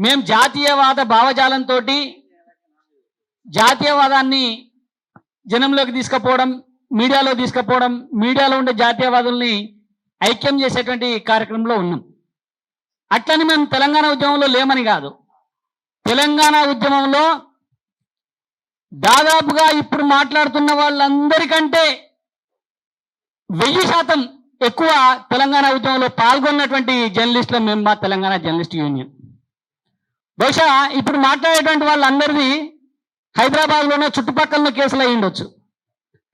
మేము జాతీయవాద భావజాలంతో జాతీయవాదాన్ని జనంలోకి తీసుకుపోవడం, మీడియాలో తీసుకుపోవడం, మీడియాలో ఉండే జాతీయవాదుల్ని ఐక్యం చేసేటువంటి కార్యక్రమంలో ఉన్నాం. అట్లని మేము తెలంగాణ ఉద్యమంలో లేమని కాదు. తెలంగాణ ఉద్యమంలో దాదాపుగా ఇప్పుడు మాట్లాడుతున్న వాళ్ళందరికంటే 1000% ఎక్కువ తెలంగాణ ఉద్యమంలో పాల్గొన్నటువంటి జర్నలిస్టులు మేము మా తెలంగాణ జర్నలిస్ట్ యూనియన్. బహుశా ఇప్పుడు మాట్లాడేటువంటి వాళ్ళందరిది హైదరాబాద్లోనే చుట్టుపక్కల కేసులు అయి ఉండొచ్చు.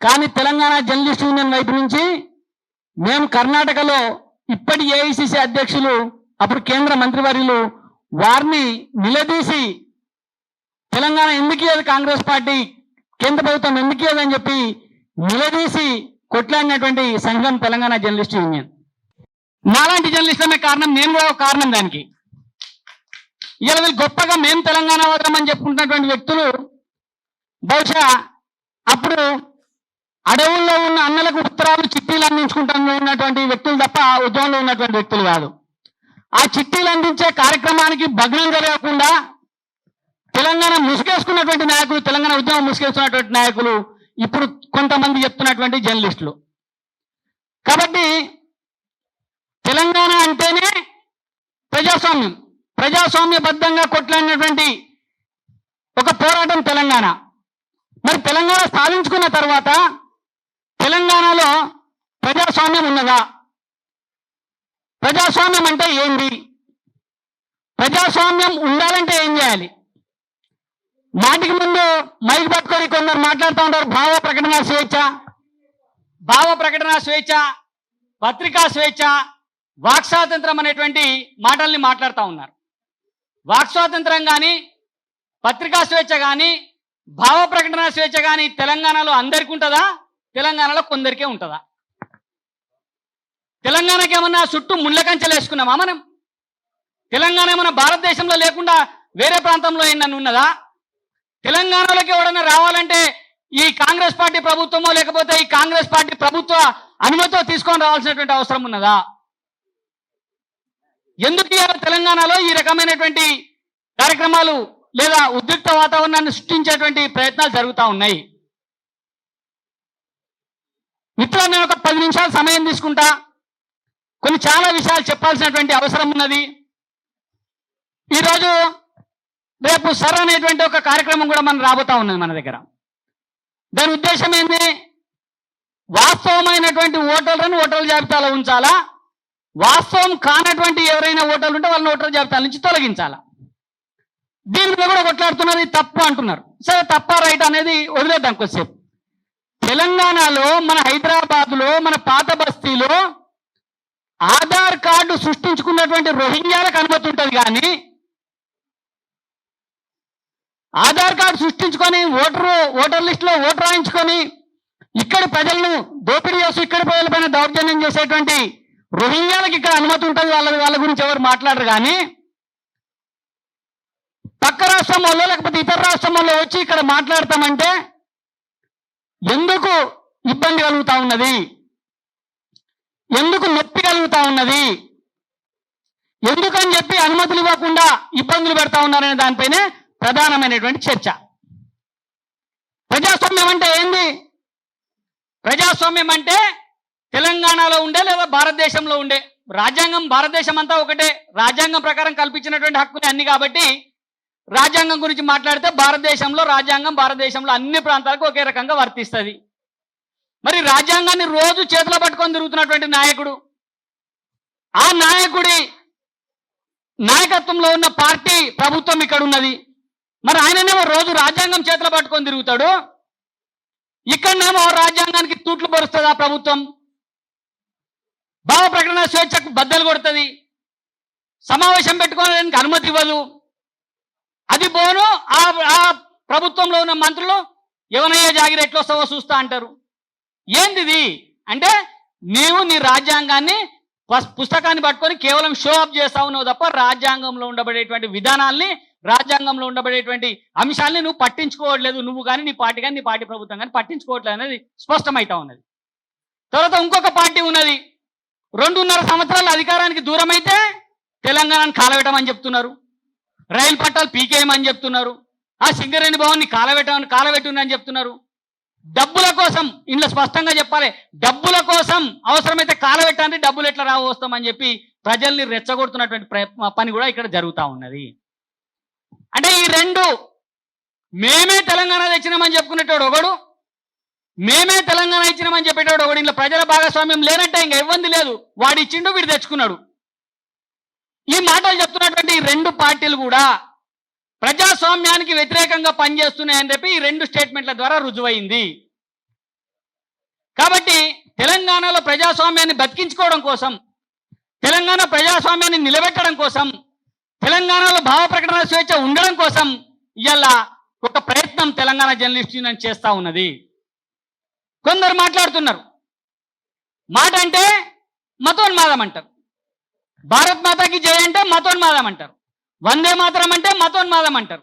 కానీ తెలంగాణ జర్నలిస్ట్ యూనియన్ వైపు నుంచి మేము కర్ణాటకలో ఇప్పటి ఏఐసిసి అధ్యక్షులు, అప్పుడు కేంద్ర మంత్రివర్యులు వారిని నిలదీసి తెలంగాణ ఎందుకు ఇవ్వదు, కాంగ్రెస్ పార్టీ కేంద్ర ప్రభుత్వం ఎందుకు ఇవ్వదని చెప్పి నిలదీసి కొట్లాడినటువంటి సంఘం తెలంగాణ జర్నలిస్ట్ యూనియన్. నాలాంటి జర్నలిస్టులమే కారణం, నేను కూడా ఒక కారణం దానికి. ఇలా వీళ్ళు గొప్పగా మేము తెలంగాణ వాదం అని చెప్పుకుంటున్నటువంటి వ్యక్తులు బహుశా అప్పుడు అడవుల్లో ఉన్న అన్నలకు ఉత్తరాలు చిట్టీలు అందించుకుంటూ ఉన్నటువంటి వ్యక్తులు తప్ప ఉద్యమంలో ఉన్నటువంటి వ్యక్తులు కాదు. ఆ చిట్టీలు అందించే కార్యక్రమానికి భగ్నం కలగకుండా తెలంగాణ ముసుగేసుకున్నటువంటి నాయకులు, తెలంగాణ ఉద్యమం ముసుగేసుకున్నటువంటి నాయకులు ఇప్పుడు కొంతమంది చెప్తున్నటువంటి జర్నలిస్టులు. కాబట్టి తెలంగాణ అంటేనే ప్రజాస్వామ్యం, ప్రజాస్వామ్యబద్ధంగా కొట్లాడినటువంటి ఒక పోరాటం తెలంగాణ. మరి తెలంగాణ సాధించుకున్న తర్వాత తెలంగాణలో ప్రజాస్వామ్యం ఉన్నదా? ప్రజాస్వామ్యం అంటే ఏంటి? ప్రజాస్వామ్యం ఉండాలంటే ఏం చేయాలి? నాటికి ముందు మైక్ పట్టుకొని కొందరు మాట్లాడుతూ ఉంటారు, భావ ప్రకటన స్వేచ్ఛ, భావ ప్రకటన స్వేచ్ఛ, పత్రికా స్వేచ్ఛ, వాక్ స్వాతంత్రం అనేటువంటి మాటల్ని మాట్లాడుతూ ఉన్నారు. వాక్ స్వాతంత్రం కానీ, పత్రికా స్వేచ్ఛ కానీ, భావ ప్రకటన స్వేచ్ఛ కానీ తెలంగాణలో అందరికీ ఉంటుందా? తెలంగాణలో కొందరికే ఉంటుందా? తెలంగాణకి ఏమన్నా చుట్టూ ముళ్ళ కంచెలు వేసుకున్నామా మనం? తెలంగాణ ఏమన్నా భారతదేశంలో లేకుండా వేరే ప్రాంతంలో ఏంటని ఉన్నదా? తెలంగాణలోకి ఎవడన్నా రావాలంటే ఈ కాంగ్రెస్ పార్టీ ప్రభుత్వమో లేకపోతే ఈ కాంగ్రెస్ పార్టీ ప్రభుత్వ అనుమతితో తీసుకొని రావాల్సినటువంటి అవసరం ఉన్నదా? ఎందుకు తెలంగాణలో ఈ రకమైనటువంటి కార్యక్రమాలు లేదా ఉద్రిక్త వాతావరణాన్ని సృష్టించేటువంటి ప్రయత్నాలు జరుగుతూ ఉన్నాయి? మిత్రులు, నేను ఒక 10 నిమిషాలు సమయం తీసుకుంటా. కొన్ని చాలా విషయాలు చెప్పాల్సినటువంటి అవసరం ఉన్నది. ఈరోజు రేపు సర్ అనేటువంటి ఒక కార్యక్రమం కూడా మనం రాబోతా ఉన్నది మన దగ్గర. దాని ఉద్దేశం ఏంటి? వాస్తవమైనటువంటి ఓటర్లను ఓటర్ల జాబితాలో ఉంచాలా, వాస్తవం కానటువంటి ఎవరైనా ఓటర్లు ఉంటే వాళ్ళని ఓటర్ల జాబితాల నుంచి తొలగించాలా. దీని మీద కూడా కొట్లాడుతున్నది తప్పు అంటున్నారు. సరే, తప్ప రైట్ అనేది వదిలేద్దాం కొద్దిసేపు. తెలంగాణలో, మన హైదరాబాద్లో, మన పాత బస్తీలో ఆధార్ కార్డు సృష్టించుకున్నటువంటి రోహింగ్యాలకు అనుమతి ఉంటుంది. కానీ ఆధార్ కార్డు సృష్టించుకొని ఓటర్ లిస్టులో ఓటర్ రాయించుకొని ఇక్కడి ప్రజలను దోపిడీ చేస్తూ ఇక్కడి ప్రజలపైన దౌర్జన్యం చేసేటువంటి రోహింగ్యాలకు ఇక్కడ అనుమతి ఉంటుంది. వాళ్ళ గురించి ఎవరు మాట్లాడరు. కానీ పక్క రాష్ట్రం వాళ్ళు లేకపోతే ఇతర రాష్ట్రం వాళ్ళు వచ్చి ఇక్కడ మాట్లాడతామంటే ఎందుకు ఇబ్బంది కలుగుతా ఉన్నది? ఎందుకు నొప్పి కలుగుతా ఉన్నది? ఎందుకని చెప్పి అనుమతులు ఇవ్వకుండా ఇబ్బందులు పెడతా ఉన్నారనే దానిపైనే ప్రధానమైనటువంటి చర్చ. ప్రజాస్వామ్యం అంటే ఏంది? ప్రజాస్వామ్యం అంటే తెలంగాణలో ఉండే లేదా భారతదేశంలో ఉండే రాజ్యాంగం, భారతదేశం అంతా ఒకటే, రాజ్యాంగం ప్రకారం కల్పించినటువంటి హక్కులు అన్ని. కాబట్టి రాజ్యాంగం గురించి మాట్లాడితే భారతదేశంలో రాజ్యాంగం భారతదేశంలో అన్ని ప్రాంతాలకు ఒకే రకంగా వర్తిస్తుంది. మరి రాజ్యాంగాన్ని రోజు చేతిలో పట్టుకొని తిరుగుతున్నటువంటి నాయకుడు, ఆ నాయకుడి నాయకత్వంలో ఉన్న పార్టీ ప్రభుత్వం ఇక్కడ ఉన్నది. మరి ఆయననేమో రోజు రాజ్యాంగం చేతిలో పట్టుకొని తిరుగుతాడు, ఇక్కడనేమో రాజ్యాంగానికి తూట్లు పొరుస్తుంది ఆ ప్రభుత్వం. భావ ప్రకటన స్వేచ్ఛకు బద్దలు కొడుతుంది, సమావేశం పెట్టుకోవడానికి అనుమతి ఇవ్వదు. అది పోను ఆ ప్రభుత్వంలో ఉన్న మంత్రులు ఎవరయ్యే జాగిరి ఎట్లా వస్తావో చూస్తా అంటారు. ఏందిది అంటే నీవు నీ రాజ్యాంగాన్ని పుస్తకాన్ని పట్టుకొని కేవలం షో అప్ చేస్తా ఉన్నావు తప్ప రాజ్యాంగంలో ఉండబడేటువంటి విధానాల్ని, రాజ్యాంగంలో ఉండబడేటువంటి అంశాలని నువ్వు పట్టించుకోవట్లేదు. నువ్వు కానీ నీ పార్టీ కానీ నీ పార్టీ ప్రభుత్వం కానీ పట్టించుకోవట్లేదు అనేది స్పష్టమైతా ఉన్నది. తర్వాత ఇంకొక పార్టీ ఉన్నది, 2.5 సంవత్సరాల అధికారానికి దూరమైతే తెలంగాణను కాలబెట్టమని చెప్తున్నారు. రైలు పట్టాలు పీకేయమని చెప్తున్నారు, ఆ సింగరేణి భవన్ని కాలబెట్టునని చెప్తున్నారు. డబ్బుల కోసం, ఇంట్లో స్పష్టంగా చెప్పాలి, డబ్బుల కోసం అవసరమైతే కాలబెట్టండి, డబ్బులు ఎట్లా రావు వస్తామని చెప్పి ప్రజల్ని రెచ్చగొడుతున్నటువంటి పని కూడా ఇక్కడ జరుగుతూ ఉన్నది. అంటే ఈ రెండు, మేమే తెలంగాణ తెచ్చినామని చెప్పుకునేటోడు ఒకడు, మేమే తెలంగాణ ఇచ్చినామని చెప్పేటోడు ఒకడు. ఇంట్లో ప్రజల భాగస్వామ్యం లేనట్టే, ఇంకా ఇవ్వంది లేదు, వాడు ఇచ్చిండు వీడు తెచ్చుకున్నాడు. ఈ మాటలు చెప్తున్నటువంటి ఈ రెండు పార్టీలు కూడా ప్రజాస్వామ్యానికి వ్యతిరేకంగా పనిచేస్తున్నాయని చెప్పి ఈ రెండు స్టేట్మెంట్ల ద్వారా రుజువైంది. కాబట్టి తెలంగాణలో ప్రజాస్వామ్యాన్ని బతికించుకోవడం కోసం, తెలంగాణ ప్రజాస్వామ్యాన్ని నిలబెట్టడం కోసం, తెలంగాణలో భావ ప్రకటన స్వేచ్ఛ ఉండడం కోసం ఇవాళ ఒక ప్రయత్నం తెలంగాణ జర్నలిస్ట్ యూనియన్ చేస్తూ ఉన్నది. కొందరు మాట్లాడుతున్నారు, మాట అంటే మతోన్మాదం అంటారు, భారత్ మాతాకి జయ అంటే మతోన్మాదం అంటారు, వందే మాతరం అంటే మతోన్మాదం అంటారు,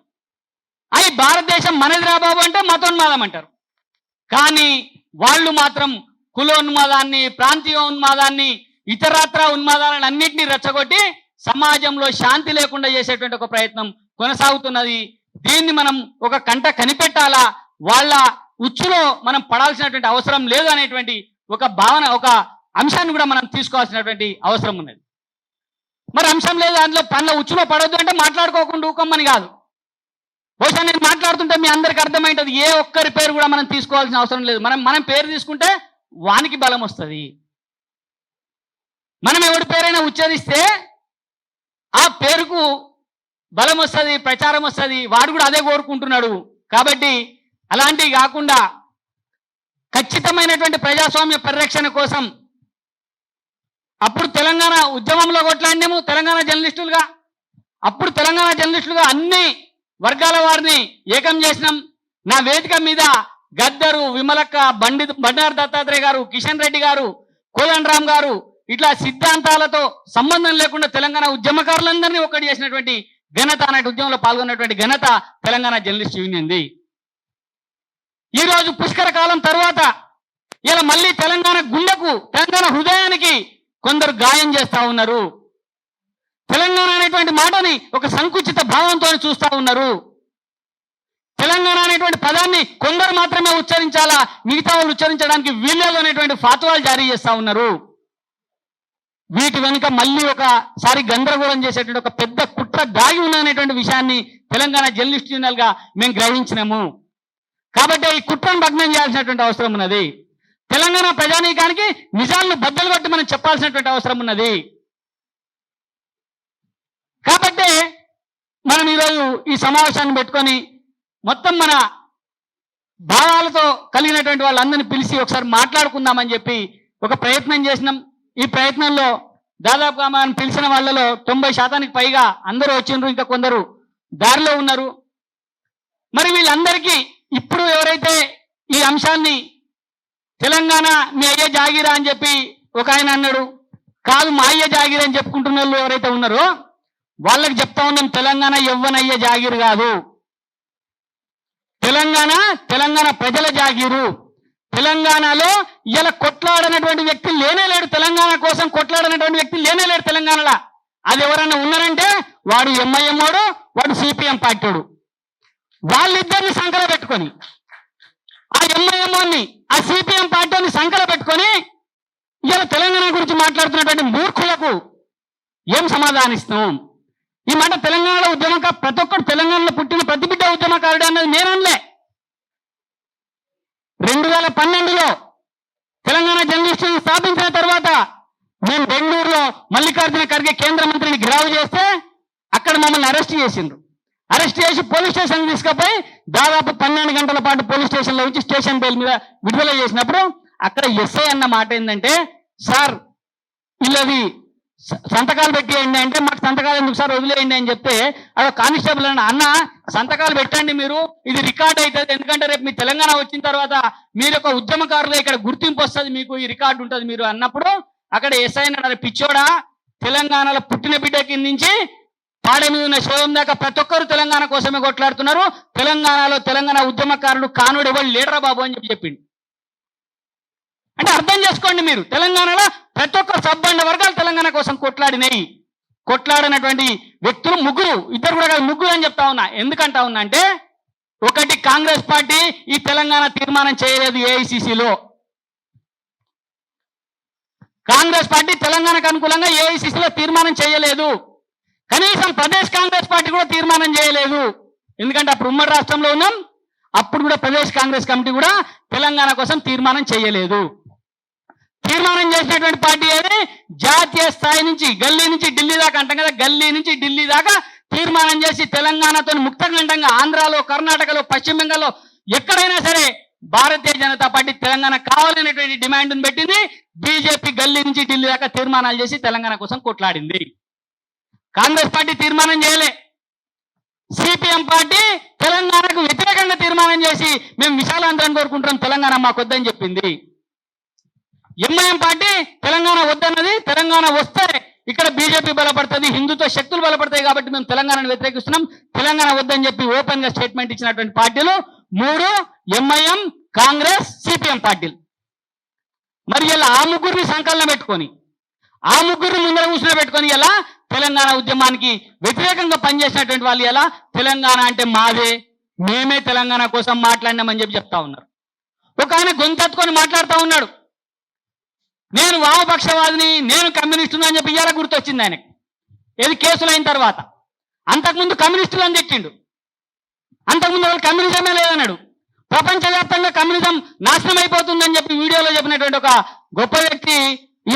అయి భారతదేశం మనది రా బాబు అంటే మతోన్మాదం అంటారు. కానీ వాళ్ళు మాత్రం కులోన్మాదాన్ని, ప్రాంతీయ ఉన్మాదాన్ని, ఇతరత్ర ఉన్మాదాలను అన్నింటినీ రెచ్చగొట్టి సమాజంలో శాంతి లేకుండా చేసేటువంటి ఒక ప్రయత్నం కొనసాగుతున్నది. దీన్ని మనం ఒక కంట కనిపెట్టాలా, వాళ్ళ ఉచ్చులో మనం పడాల్సినటువంటి అవసరం లేదు అనేటువంటి ఒక భావన, ఒక అంశాన్ని కూడా మనం తీసుకోవాల్సినటువంటి అవసరం ఉన్నది. మరి అంశం లేదు, అందులో పనుల ఉచ్చులో పడొద్దు అంటే మాట్లాడుకోకుండా ఊకమ్మని కాదు. బహుశా నేను మాట్లాడుతుంటే మీ అందరికి అర్థమైంటుంది, ఏ ఒక్కరి పేరు కూడా మనం తీసుకోవాల్సిన అవసరం లేదు. మనం పేరు తీసుకుంటే వానికి బలం వస్తుంది. మనం ఎవరి పేరైనా ఉచ్చరిస్తే ఆ పేరుకు బలం వస్తుంది, ప్రచారం వస్తుంది, వాడు కూడా అదే కోరుకుంటున్నాడు. కాబట్టి అలాంటివి కాకుండా ఖచ్చితమైనటువంటి ప్రజాస్వామ్య పరిరక్షణ కోసం అప్పుడు తెలంగాణ ఉద్యమంలో కొట్లాడినాము తెలంగాణ జర్నలిస్టులుగా, అప్పుడు తెలంగాణ జర్నలిస్టులుగా అన్ని వర్గాల వారిని ఏకం చేసినాం. నా వేదిక మీద గద్దరు, విమలక్క, బండారు దత్తాత్రేయ గారు, కిషన్ రెడ్డి గారు, కోదండరామ్ గారు, ఇట్లా సిద్ధాంతాలతో సంబంధం లేకుండా తెలంగాణ ఉద్యమకారులందరినీ ఒక్కటి చేసినటువంటి ఘనత, అనే ఉద్యమంలో పాల్గొన్నటువంటి ఘనత తెలంగాణ జర్నలిస్ట్ యూనియన్ది. ఈరోజు పుష్కర కాలం తర్వాత ఇలా మళ్ళీ తెలంగాణ గుండెకు, తెలంగాణ హృదయానికి కొందరు గాయం చేస్తా ఉన్నారు. తెలంగాణ అనేటువంటి మాటని ఒక సంకుచిత భావంతో చూస్తా ఉన్నారు. తెలంగాణ అనేటువంటి పదాన్ని కొందరు మాత్రమే ఉచ్చరించాలా, మిగతా వాళ్ళు ఉచ్చరించడానికి వీల్లేదు అనేటువంటి ఫాతువాలు జారీ చేస్తా ఉన్నారు. వీటి వెనుక మళ్ళీ ఒకసారి గందరగోళం చేసేటువంటి ఒక పెద్ద కుట్ర దాగి ఉన్నటువంటి విషయాన్ని తెలంగాణ జర్నలిస్ట్ యూనియన్ గా మేము గ్రహించినాము. కాబట్టి ఈ కుట్రను భగ్నం చేయాల్సినటువంటి అవసరం ఉన్నది. తెలంగాణ ప్రజానీకానికి నిజాలను బద్దలు కొట్టి మనం చెప్పాల్సినటువంటి అవసరం ఉన్నది. కాబట్టి మనం ఈరోజు ఈ సమావేశాన్ని పెట్టుకొని మొత్తం మన భావాలతో కలిగినటువంటి వాళ్ళందరినీ పిలిచి ఒకసారి మాట్లాడుకుందామని చెప్పి ఒక ప్రయత్నం చేసినాం. ఈ ప్రయత్నంలో దాదాపుగా మనం పిలిచిన వాళ్ళలో 90% పైగా అందరూ వచ్చిండ్రు, ఇంకా కొందరు దారిలో ఉన్నారు. మరి వీళ్ళందరికీ ఇప్పుడు ఎవరైతే ఈ అంశాన్ని తెలంగాణ మీ అయ్యే జాగిరా అని చెప్పి ఒక ఆయన అన్నాడు, కాదు మా అయ్యే జాగిరా అని చెప్పుకుంటున్న వాళ్ళు ఎవరైతే ఉన్నారో వాళ్ళకి చెప్తా ఉన్నాం, తెలంగాణ ఎవ్వనయ్యే జాగిరు కాదు, తెలంగాణ ప్రజల జాగీరు. తెలంగాణలో ఇలా కొట్లాడనటువంటి వ్యక్తి లేనే లేడు, తెలంగాణ కోసం కొట్లాడనటువంటి వ్యక్తి లేనే లేడు తెలంగాణలో. అది ఎవరన్నా ఉన్నారంటే వాడు ఎంఐఎం వాడు, వాడు సిపిఎం పార్టీడు. వాళ్ళిద్దరిని సంకల పెట్టుకొని, ఆ ఎంఐఎంని ఆ సిపిఎం పార్టీని సంకల పెట్టుకొని ఇలా తెలంగాణ గురించి మాట్లాడుతున్నటువంటి మూర్ఖులకు ఏం సమాధానిస్తాం? ఈ మాట తెలంగాణలో ఉద్యమకారు, ప్రతి ఒక్కరు తెలంగాణలో పుట్టిన ప్రతి బిడ్డ ఉద్యమకారుడు అన్నది నేనలే. 2012లో తెలంగాణ జర్నలిస్ట్ స్థాపించిన తర్వాత మేము బెంగళూరులో మల్లికార్జున ఖర్గే కేంద్ర మంత్రిని గ్రావ్ చేస్తే అక్కడ మమ్మల్ని అరెస్ట్ చేసిండ్రు. అరెస్ట్ చేసి పోలీస్ స్టేషన్ తీసుకుపోయి దాదాపు 12 గంటల పాటు పోలీస్ స్టేషన్లో వచ్చి స్టేషన్ బెయిల్ మీద విడుదల చేసినప్పుడు అక్కడ ఎస్ఐ అన్న మాట ఏంటంటే, సార్ వీళ్ళది సంతకాలు పెట్టేయండి అంటే, మాకు సంతకాలు ఎందుకు సార్ వదిలేయండి అని చెప్తే అదో కానిస్టేబుల్ అన్న సంతకాలు పెట్టండి, మీరు ఇది రికార్డ్ అవుతుంది, ఎందుకంటే రేపు మీ తెలంగాణ వచ్చిన తర్వాత మీరు ఒక ఉద్యమకారులు ఇక్కడ గుర్తింపు వస్తుంది, మీకు ఈ రికార్డు ఉంటుంది మీరు అన్నప్పుడు అక్కడ ఎస్ఐ అన్నారు, పిచ్చోడా తెలంగాణలో పుట్టిన బిడ్డ కింద నుంచి పాడ మీద ఉన్న శోభం దాకా ప్రతి ఒక్కరు తెలంగాణ కోసమే కొట్లాడుతున్నారు, తెలంగాణలో తెలంగాణ ఉద్యమకారులు కానుడు ఎవరు లీడరా బాబు అని చెప్పిండు. అంటే అర్థం చేసుకోండి, మీరు తెలంగాణలో ప్రతి ఒక్క సబ్బండ వర్గాలు తెలంగాణ కోసం కొట్లాడినాయి. కొట్లాడినటువంటి వ్యక్తులు ముగ్గురు, ఇద్దరు కూడా కాదు ముగ్గురు అని చెప్తా ఉన్నా. ఎందుకంటా ఉన్నా అంటే, ఒకటి కాంగ్రెస్ పార్టీ ఈ తెలంగాణ తీర్మానం చేయలేదు ఏఐసిసిలో. కాంగ్రెస్ పార్టీ తెలంగాణకు అనుకూలంగా ఏఐసిసిలో తీర్మానం చేయలేదు. కనీసం ప్రదేశ్ కాంగ్రెస్ పార్టీ కూడా తీర్మానం చేయలేదు. ఎందుకంటే అప్పుడు ఉమ్మడి రాష్ట్రంలో ఉన్నాం, అప్పుడు కూడా ప్రదేశ్ కాంగ్రెస్ కమిటీ కూడా తెలంగాణ కోసం తీర్మానం చేయలేదు. తీర్మానం చేసినటువంటి పార్టీ ఏది? జాతీయ స్థాయి నుంచి గల్లీ నుంచి ఢిల్లీ దాకా అంటాం కదా, గల్లీ నుంచి ఢిల్లీ దాకా తీర్మానం చేసి తెలంగాణతో ముక్తఖండంగా ఆంధ్రాలో, కర్ణాటకలో, పశ్చిమ బెంగాల్లో ఎక్కడైనా సరే భారతీయ జనతా పార్టీ తెలంగాణ కావాలనేటువంటి డిమాండ్ను పెట్టింది. బీజేపీ గల్లీ నుంచి ఢిల్లీ దాకా తీర్మానాలు చేసి తెలంగాణ కోసం కొట్లాడింది. కాంగ్రెస్ పార్టీ తీర్మానం చేయలే. సిపిఎం పార్టీ తెలంగాణకు వ్యతిరేకంగా తీర్మానం చేసి మేము విశాలాంధ్రాన్ని కోరుకుంటున్నాం, తెలంగాణ మాకొద్దని చెప్పింది. ఎంఐఎం పార్టీ తెలంగాణ వద్దన్నది. తెలంగాణ వస్తే ఇక్కడ బీజేపీ బలపడుతుంది, హిందుత్వ శక్తులు బలపడతాయి కాబట్టి మేము తెలంగాణను వ్యతిరేకిస్తున్నాం, తెలంగాణ వద్దని చెప్పి ఓపెన్ గా స్టేట్మెంట్ ఇచ్చినటువంటి పార్టీలు మూడు: ఎంఐఎం, కాంగ్రెస్, సిపిఎం పార్టీలు. మరి ఇలా ఆ ముగ్గురిని సంకలనం పెట్టుకొని, ఆ ముగ్గురిని ముందర కూర్చుని పెట్టుకొని ఇలా తెలంగాణ ఉద్యమానికి వ్యతిరేకంగా పనిచేసినటువంటి వాళ్ళు ఎలా తెలంగాణ అంటే మాదే, మేమే తెలంగాణ కోసం మాట్లాడినామని చెప్పి చెప్తా ఉన్నారు. ఒక ఆయన గొంతెత్తుకొని మాట్లాడుతూ ఉన్నాడు, నేను వామపక్షవాదిని, నేను కమ్యూనిస్టుని అని చెప్పి ఇయ్యాల గుర్తొచ్చింది ఆయనకి. ఏది కేసులు అయిన తర్వాత. అంతకుముందు కమ్యూనిస్టులు అని తిట్టిండు, అంతకుముందు వాళ్ళు కమ్యూనిజమే లేదన్నాడు. ప్రపంచవ్యాప్తంగా కమ్యూనిజం నాశనం అయిపోతుందని చెప్పి వీడియోలో చెప్పినటువంటి ఒక గొప్ప వ్యక్తి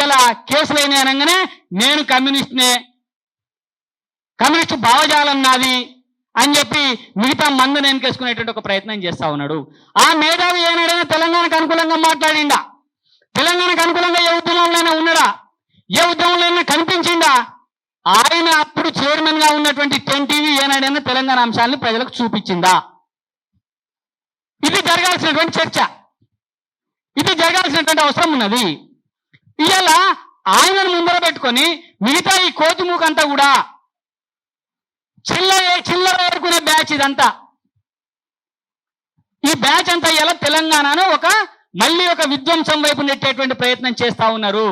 ఇలా కేసులు అయినాయి అనగానే నేను కమ్యూనిస్ట్నే, కమ్యూనిస్టు భావజాలం నాది అని చెప్పి మిగతా మందుని వెనకేసుకునేటువంటి ఒక ప్రయత్నం చేస్తా ఉన్నాడు. ఆ మేధావి ఏనాడైనా తెలంగాణకు అనుకూలంగా మాట్లాడిండా? తెలంగాణకు అనుకూలంగా ఏ ఉద్యమంలోనే ఉన్నాడా? ఏ ఉద్యమంలోనే కనిపించిందా? ఆయన అప్పుడు చైర్మన్ గా ఉన్నటువంటి 10 టీవీ ఏనాడైనా తెలంగాణ అంశాలను ప్రజలకు చూపించిందా? ఇది జరగాల్సినటువంటి చర్చ, ఇది జరగాల్సినటువంటి అవసరం ఉన్నది. ఇవాళ ఆయనను ముందర పెట్టుకొని మిగతా ఈ కోతిమూకంతా కూడా చిల్లర ఏరుకునే బ్యాచ్ ఇదంతా. ఈ బ్యాచ్ అంతా ఇలా తెలంగాణను మళ్ళీ ఒక విధ్వంసం వైపు నెట్టేటువంటి ప్రయత్నం చేస్తా ఉన్నారు.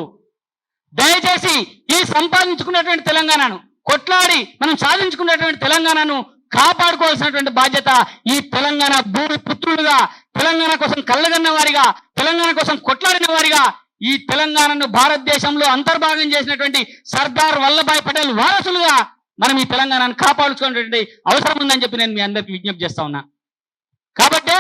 దయచేసి ఈ సంపాదించుకున్నటువంటి తెలంగాణను, కొట్లాడి మనం సాధించుకున్నటువంటి తెలంగాణను కాపాడుకోవాల్సినటువంటి బాధ్యత ఈ తెలంగాణ భూమి పుత్రులుగా, తెలంగాణ కోసం కళ్ళగన్న వారిగా, తెలంగాణ కోసం కొట్లాడిన వారిగా, ఈ తెలంగాణను భారతదేశంలో అంతర్భాగం చేసినటువంటి సర్దార్ వల్లభాయ్ పటేల్ వారసులుగా మనం ఈ తెలంగాణను కాపాడుకునేటువంటి అవసరం ఉందని చెప్పి నేను మీ అందరికీ విజ్ఞప్తి చేస్తా ఉన్నా. కాబట్టే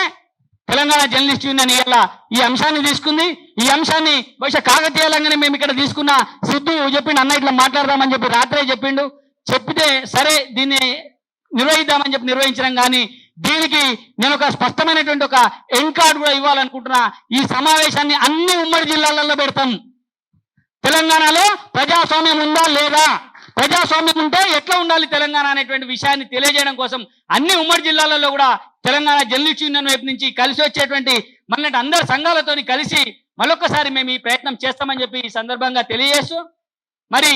తెలంగాణ జర్నలిస్ట్ యూనియన్ ఇలా ఈ అంశాన్ని తీసుకుంది. ఈ అంశాన్ని బహుశా కాకతీయంగానే మేము ఇక్కడ తీసుకున్న సిద్ధు చెప్పిండు, అన్న ఇట్లా మాట్లాడదామని చెప్పి రాత్రే చెప్పిండు. చెప్పితే సరే దీన్ని నిర్వహిద్దామని చెప్పి నిర్వహించడం. కానీ దీనికి నేను ఒక స్పష్టమైనటువంటి ఒక ఎండ్ కార్డు కూడా ఇవ్వాలనుకుంటున్నా. ఈ సమావేశాన్ని అన్ని ఉమ్మడి జిల్లాలలో పెడతాం. తెలంగాణలో ప్రజాస్వామ్యం ఉందా లేదా, ప్రజాస్వామ్యం ఉంటే ఎట్లా ఉండాలి తెలంగాణ అనేటువంటి విషయాన్ని తెలియజేయడం కోసం అన్ని ఉమ్మడి జిల్లాలలో కూడా తెలంగాణ జర్నలిస్ట్ యూనియన్ వైపు నుంచి కలిసి వచ్చేటువంటి మనటి అందరి సంఘాలతో కలిసి మరొకసారి మేము ఈ ప్రయత్నం చేస్తామని చెప్పి ఈ సందర్భంగా తెలియజేస్తూ, మరి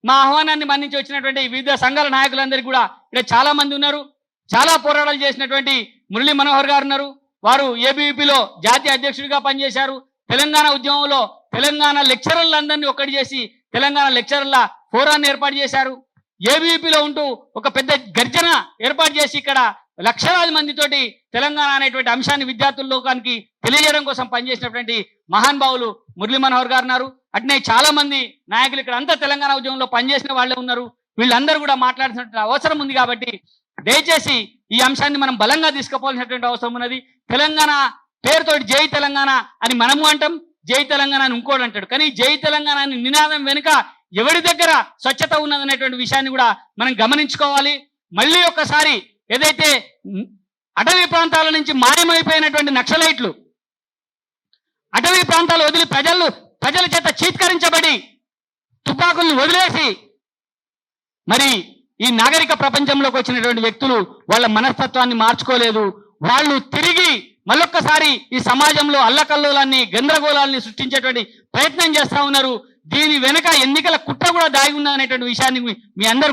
మా ఆహ్వానాన్ని మన్నించి వచ్చినటువంటి వివిధ సంఘాల నాయకులందరికీ కూడా ఇక్కడ చాలా మంది ఉన్నారు. చాలా పోరాటాలు చేసినటువంటి మురళీ మనోహర్ గారు ఉన్నారు. వారు ఏబీవీపీలో జాతీయ అధ్యక్షుడిగా పనిచేశారు. తెలంగాణ ఉద్యమంలో తెలంగాణ లెక్చరర్లందరినీ ఒక్కటి చేసి తెలంగాణ లెక్చరర్ల ఫోరాన్ని ఏర్పాటు చేశారు. ఏబీవీపీలో ఉంటూ ఒక పెద్ద గర్జన ఏర్పాటు చేసి ఇక్కడ లక్షలాది మందితోటి తెలంగాణ అనేటువంటి అంశాన్ని విద్యార్థుల లోకానికి తెలియజేయడం కోసం పనిచేసినటువంటి మహానుభావులు మురళీ మనోహర్ గారు ఉన్నారు. అట్నే చాలా మంది నాయకులు ఇక్కడ అంతా తెలంగాణ ఉద్యమంలో పనిచేసిన వాళ్ళే ఉన్నారు. వీళ్ళందరూ కూడా మాట్లాడాల్సిన అవసరం ఉంది. కాబట్టి దయచేసి ఈ అంశాన్ని మనం బలంగా తీసుకుపోవాల్సినటువంటి అవసరం ఉన్నది. తెలంగాణ పేరుతోటి జై తెలంగాణ అని మనము అంటాం, జై తెలంగాణ అని ఇంకోటి అంటాడు. కానీ జై తెలంగాణ అని నినాదం వెనుక ఎవరి దగ్గర స్వచ్ఛత ఉన్నదనేటువంటి విషయాన్ని కూడా మనం గమనించుకోవాలి. మళ్ళీ ఒక్కసారి ఏదైతే అటవీ ప్రాంతాల నుంచి మాయమైపోయినటువంటి నక్సలైట్లు అటవీ ప్రాంతాలు వదిలి ప్రజల చేత చీత్కరించబడి తుపాకుల్ని వదిలేసి మరి ఈ నాగరిక ప్రపంచంలోకి వచ్చినటువంటి వ్యక్తులు వాళ్ళ మనస్తత్వాన్ని మార్చుకోలేదు. వాళ్ళు తిరిగి మళ్ళొక్కసారి ఈ సమాజంలో అల్లకల్లోలాన్ని గందరగోళాన్ని సృష్టించేటువంటి ప్రయత్నం చేస్తా ఉన్నారు. దీని వెనుక ఎన్నికల కుట్ర కూడా దాగి ఉన్నదనేటువంటి విషయాన్ని మీ అందరూ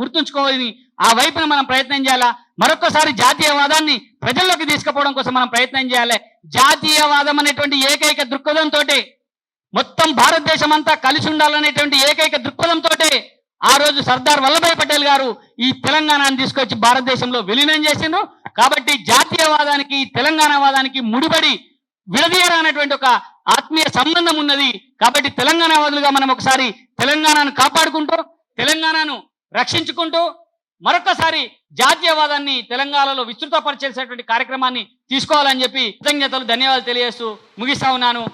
గుర్తుంచుకోవాలని ఆ వైపున మనం ప్రయత్నం చేయాలా. మరొకసారి జాతీయవాదాన్ని ప్రజల్లోకి తీసుకుపోవడం కోసం మనం ప్రయత్నం చేయాలి. జాతీయవాదం అనేటువంటి ఏకైక దృక్పథంతో మొత్తం భారతదేశం అంతా కలిసి ఉండాలనేటువంటి ఏకైక దృక్పథంతో ఆ రోజు సర్దార్ వల్లభాయ్ పటేల్ గారు ఈ తెలంగాణను తీసుకొచ్చి భారతదేశంలో విలీనం చేసిండ్రు. కాబట్టి జాతీయవాదానికి తెలంగాణవాదానికి ముడిపడి విడదీయరానటువంటి ఒక ఆత్మీయ సంబంధం ఉన్నది. కాబట్టి తెలంగాణవాదులుగా మనం ఒకసారి తెలంగాణను కాపాడుకుంటూ తెలంగాణను రక్షించుకుంటూ మరొకసారి జాతీయవాదాన్ని తెలంగాణలో విస్తృతపరిచేసేటువంటి కార్యక్రమాన్ని తీసుకోవాలని చెప్పి కృతజ్ఞతలు ధన్యవాదాలు తెలియజేస్తూ ముగిస్తా ఉన్నాను.